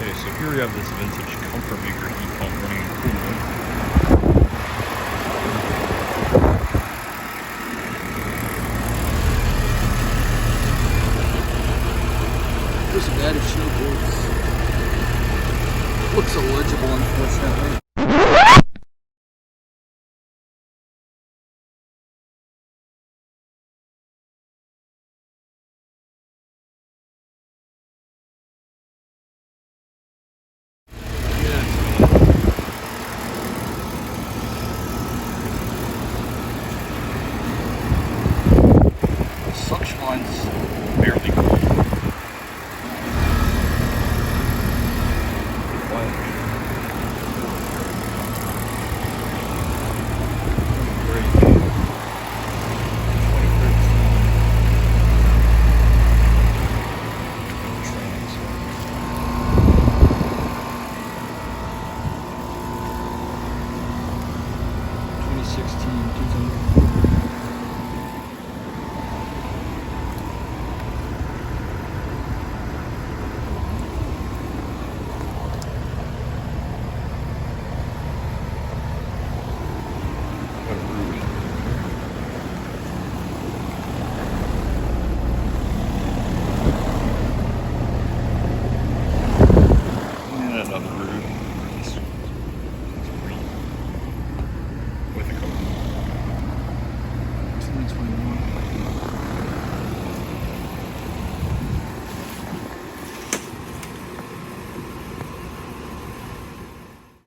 Okay, so here we have this vintage Comfort Maker heat pump running in coolant. There's a bad issue boards. Looks illegible, unfortunately.